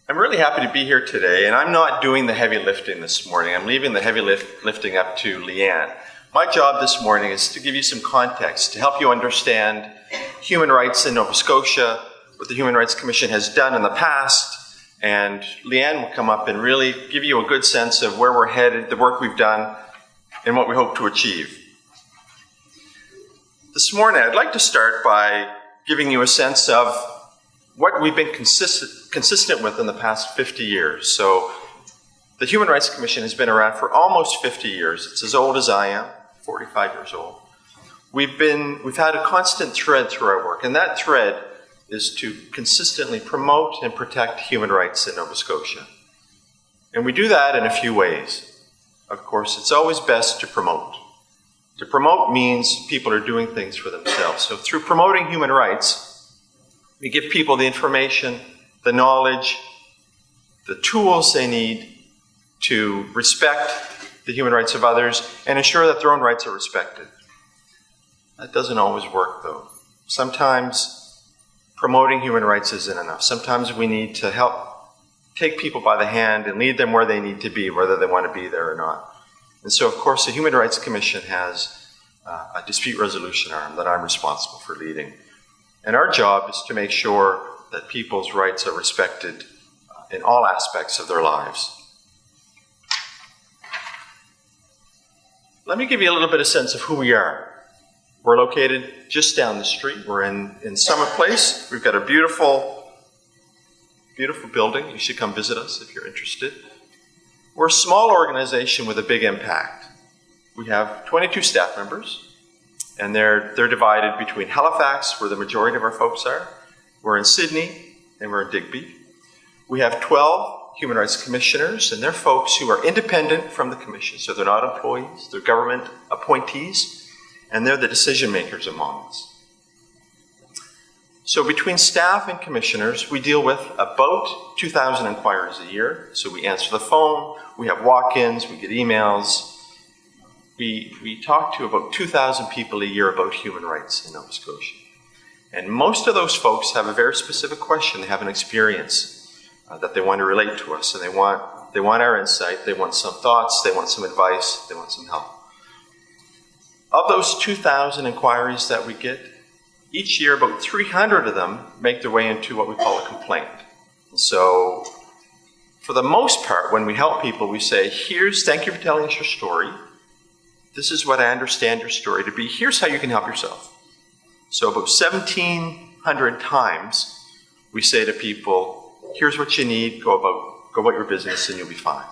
I'm really happy to be here today, and I'm not doing the heavy lifting this morning. I'm leaving the heavy lifting up to Leanne. My job this morning is to give you some context, to help you understand human rights in Nova Scotia, what the Human Rights Commission has done in the past, and Leanne will come up and really give you a good sense of where we're headed, the work we've done, and what we hope to achieve. This morning, I'd like to start by giving you a sense of what we've been consistent with in the past 50 years. So the Human Rights Commission has been around for almost 50 years. It's as old as I am, 45 years old. We've had a constant thread through our work, and that thread is to consistently promote and protect human rights in Nova Scotia. And we do that in a few ways. Of course, it's always best to promote. To promote means people are doing things for themselves. So through promoting human rights, we give people the information, the knowledge, the tools they need to respect the human rights of others and ensure that their own rights are respected. That doesn't always work, though. Sometimes promoting human rights isn't enough. Sometimes we need to help take people by the hand and lead them where they need to be, whether they want to be there or not. And so, of course, the Human Rights Commission has a dispute resolution arm that I'm responsible for leading. And our job is to make sure that people's rights are respected in all aspects of their lives. Let me give you a little bit of sense of who we are. We're located just down the street. We're in Summit Place. We've got a beautiful, beautiful building. You should come visit us if you're interested. We're a small organization with a big impact. We have 22 staff members. And they're divided between Halifax, where the majority of our folks are. We're in Sydney, and we're in Digby. We have 12 human rights commissioners, and they're folks who are independent from the commission. So they're not employees, they're government appointees, and they're the decision makers among us. So between staff and commissioners, we deal with about 2,000 inquiries a year. So we answer the phone, we have walk-ins, we get emails. We talk to about 2,000 people a year about human rights in Nova Scotia. And most of those folks have a very specific question. They have an experience that they want to relate to us, and they want our insight, they want some thoughts, they want some advice, they want some help. Of those 2,000 inquiries that we get, each year about 300 of them make their way into what we call a complaint. And so for the most part, when we help people, we say, thank you for telling us your story. This is what I understand your story to be. Here's how you can help yourself. So about 1,700 times, we say to people, here's what you need, go about your business and you'll be fine.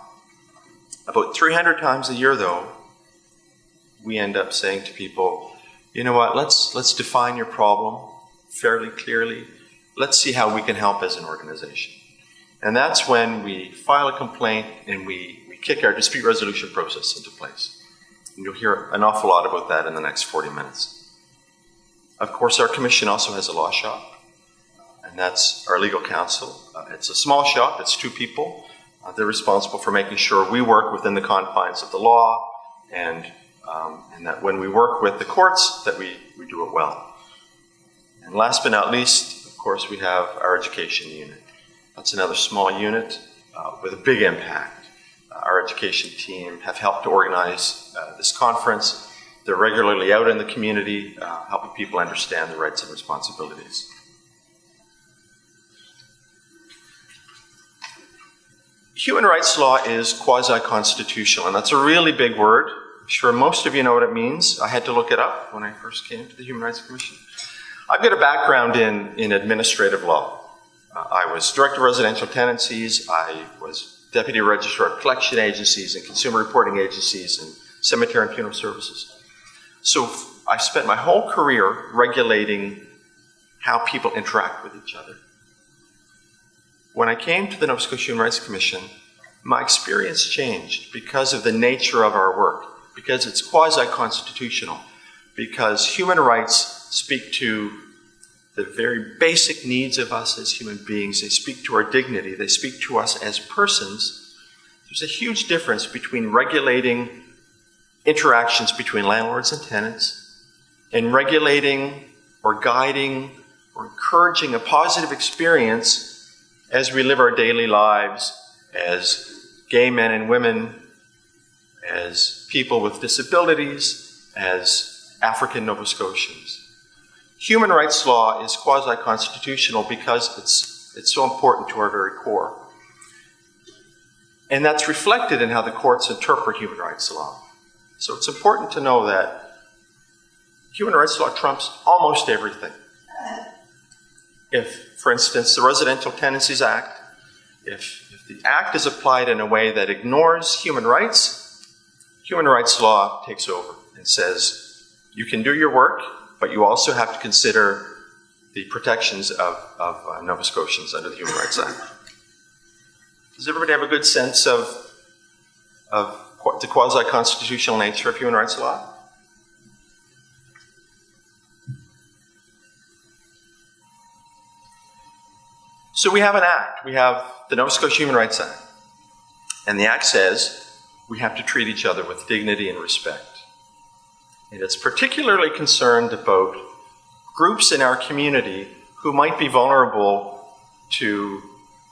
About 300 times a year, though, we end up saying to people, you know what, let's define your problem fairly clearly. Let's see how we can help as an organization. And that's when we file a complaint and we kick our dispute resolution process into place. And you'll hear an awful lot about that in the next 40 minutes. Of course, our commission also has a law shop, and that's our legal counsel. It's a small shop, it's 2 people. They're responsible for making sure we work within the confines of the law, and that when we work with the courts, that we do it well. And last but not least, of course, we have our education unit. That's another small unit with a big impact. Our education team have helped to organize this conference. They're regularly out in the community, helping people understand their rights and responsibilities. Human rights law is quasi-constitutional, and that's a really big word. I'm sure most of you know what it means. I had to look it up when I first came to the Human Rights Commission. I've got a background in administrative law. I was director of residential tenancies. I was deputy registrar of collection agencies and consumer reporting agencies and cemetery and funeral services. So I spent my whole career regulating how people interact with each other. When I came to the Nova Scotia Human Rights Commission, my experience changed because of the nature of our work, because it's quasi-constitutional, because human rights speak to the very basic needs of us as human beings. They speak to our dignity. They speak to us as persons. There's a huge difference between regulating interactions between landlords and tenants and regulating or guiding or encouraging a positive experience as we live our daily lives as gay men and women, as people with disabilities, as African Nova Scotians. Human rights law is quasi-constitutional because it's so important to our very core. And that's reflected in how the courts interpret human rights law. So it's important to know that human rights law trumps almost everything. If, for instance, the Residential Tenancies Act, if the act is applied in a way that ignores human rights law takes over and says, you can do your work, but you also have to consider the protections of Nova Scotians under the Human Rights Act. Does everybody have a good sense of the quasi-constitutional nature of human rights law? So we have an act. We have the Nova Scotia Human Rights Act. And the act says we have to treat each other with dignity and respect. And it's particularly concerned about groups in our community who might be vulnerable to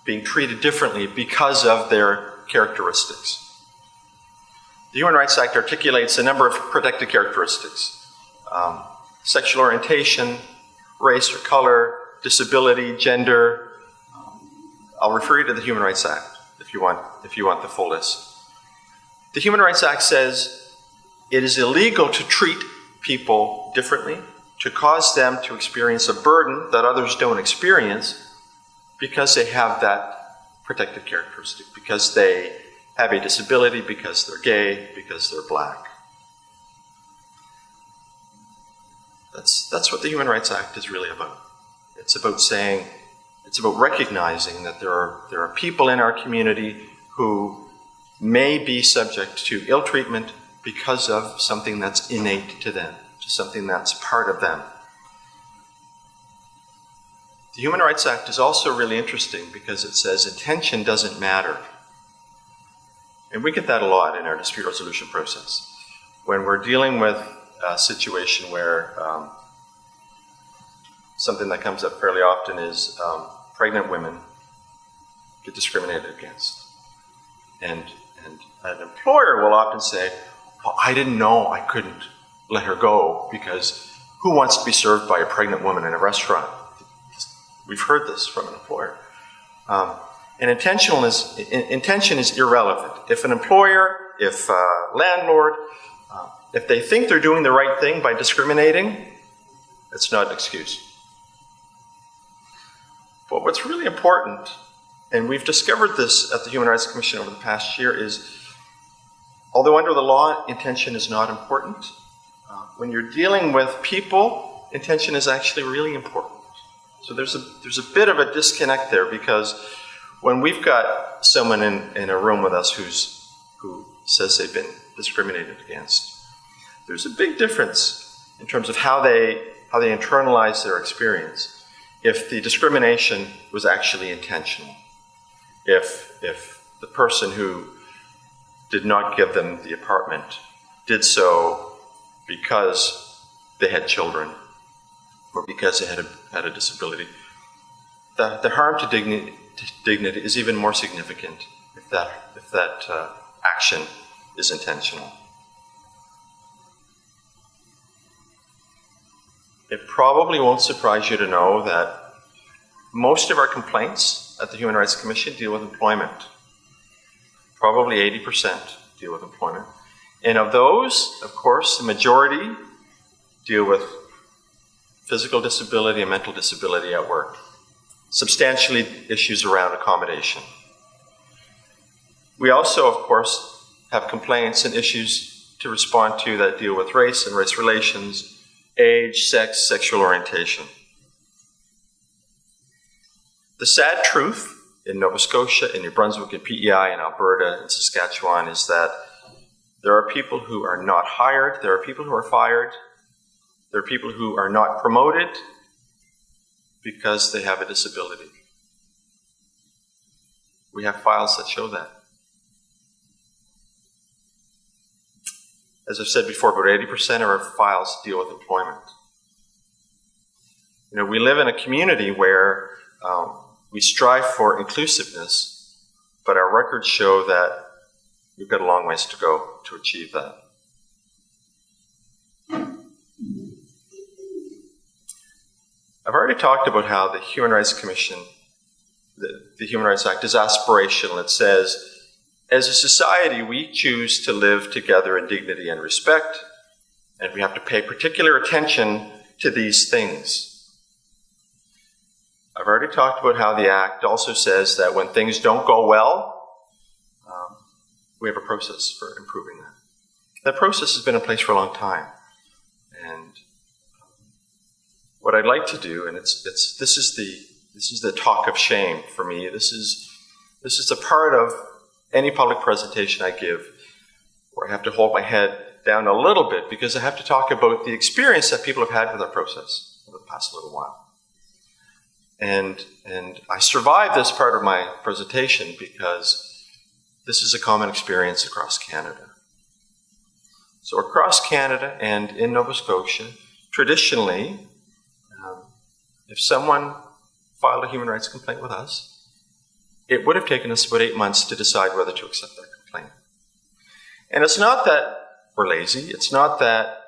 being treated differently because of their characteristics. The Human Rights Act articulates a number of protected characteristics. Sexual orientation, race or color, disability, gender. I'll refer you to the Human Rights Act if you want the full list. The Human Rights Act says it is illegal to treat people differently, to cause them to experience a burden that others don't experience because they have that protected characteristic, because they have a disability, because they're gay, because they're black. That's what the Human Rights Act is really about. It's about recognizing that there are people in our community who may be subject to ill treatment because of something that's innate to them, to something that's part of them. The Human Rights Act is also really interesting because it says intention doesn't matter. And we get that a lot in our dispute resolution process. When we're dealing with a situation where something that comes up fairly often is pregnant women get discriminated against. And an employer will often say, well, I didn't know I couldn't let her go because who wants to be served by a pregnant woman in a restaurant? We've heard this from an employer. And intention is irrelevant. If an employer, if a landlord, if they think they're doing the right thing by discriminating, it's not an excuse. But what's really important, and we've discovered this at the Human Rights Commission over the past year, is although under the law, intention is not important, when you're dealing with people, intention is actually really important. So there's a bit of a disconnect there, because when we've got someone in a room with us who says they've been discriminated against, there's a big difference in terms of how they internalize their experience if the discrimination was actually intentional. If the person who did not give them the apartment did so because they had children or because they had a disability, the harm to dignity is even more significant if that action is intentional. It probably won't surprise you to know that most of our complaints at the Human Rights Commission deal with employment. Probably 80% deal with employment. And of those, of course, the majority deal with physical disability and mental disability at work. Substantially issues around accommodation. We also, of course, have complaints and issues to respond to that deal with race and race relations, age, sex, sexual orientation. The sad truth in Nova Scotia, in New Brunswick, in PEI, in Alberta, in Saskatchewan is that there are people who are not hired, there are people who are fired, there are people who are not promoted because they have a disability. We have files that show that. As I've said before, about 80% of our files deal with employment. You know, we live in a community where We strive for inclusiveness, but our records show that we've got a long ways to go to achieve that. I've already talked about how the Human Rights Commission, the Human Rights Act, is aspirational. It says, as a society, we choose to live together in dignity and respect, and we have to pay particular attention to these things. I've already talked about how the Act also says that when things don't go well, we have a process for improving that. That process has been in place for a long time. And what I'd like to do, and this is the talk of shame for me. This is a part of any public presentation I give where I have to hold my head down a little bit because I have to talk about the experience that people have had with our process over the past little while. And I survived this part of my presentation because this is a common experience across Canada. So across Canada and in Nova Scotia, traditionally, if someone filed a human rights complaint with us, it would have taken us about 8 months to decide whether to accept that complaint. And it's not that we're lazy. It's not that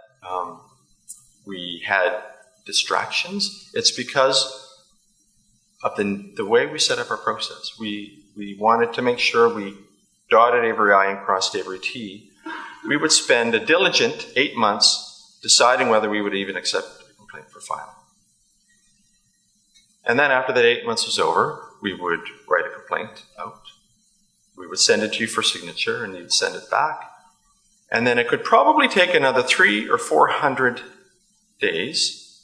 we had distractions. It's because of the way we set up our process. We wanted to make sure we dotted every I and crossed every T. We would spend a diligent 8 months deciding whether we would even accept a complaint for filing. And then after that 8 months was over, we would write a complaint out. We would send it to you for signature, and you'd send it back. And then it could probably take another 300 or 400 days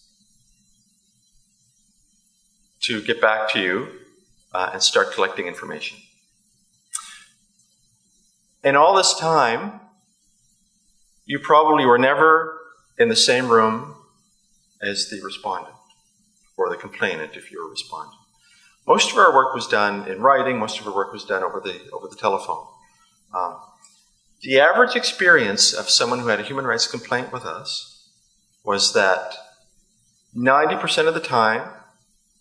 to get back to you and start collecting information. In all this time, you probably were never in the same room as the respondent or the complainant if you were responding. Most of our work was done in writing. Most of our work was done over the telephone. The average experience of someone who had a human rights complaint with us was that 90% of the time,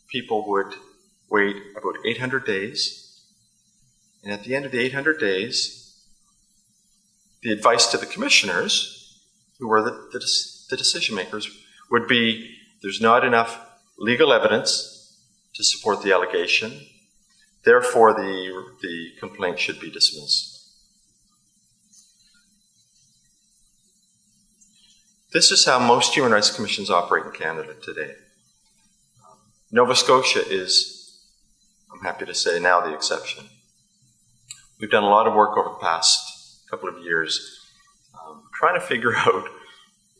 people would wait about 800 days. And at the end of the 800 days, the advice to the commissioners, who were the decision makers, would be there's not enough legal evidence to support the allegation. Therefore, the complaint should be dismissed. This is how most human rights commissions operate in Canada today. Nova Scotia is, I'm happy to say, now the exception. We've done a lot of work over the past couple of years trying to figure out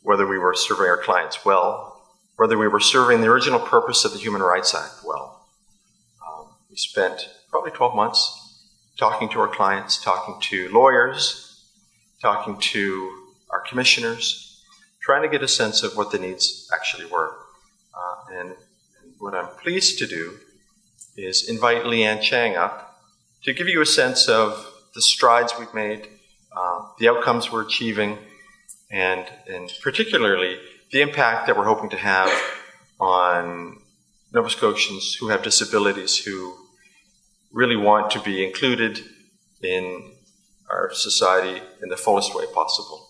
whether we were serving our clients well, whether we were serving the original purpose of the Human Rights Act well. We spent probably 12 months talking to our clients, talking to lawyers, talking to our commissioners, trying to get a sense of what the needs actually were. And what I'm pleased to do is invite Leanne Chang up to give you a sense of the strides we've made, the outcomes we're achieving, and particularly the impact that we're hoping to have on Nova Scotians who have disabilities who really want to be included in our society in the fullest way possible.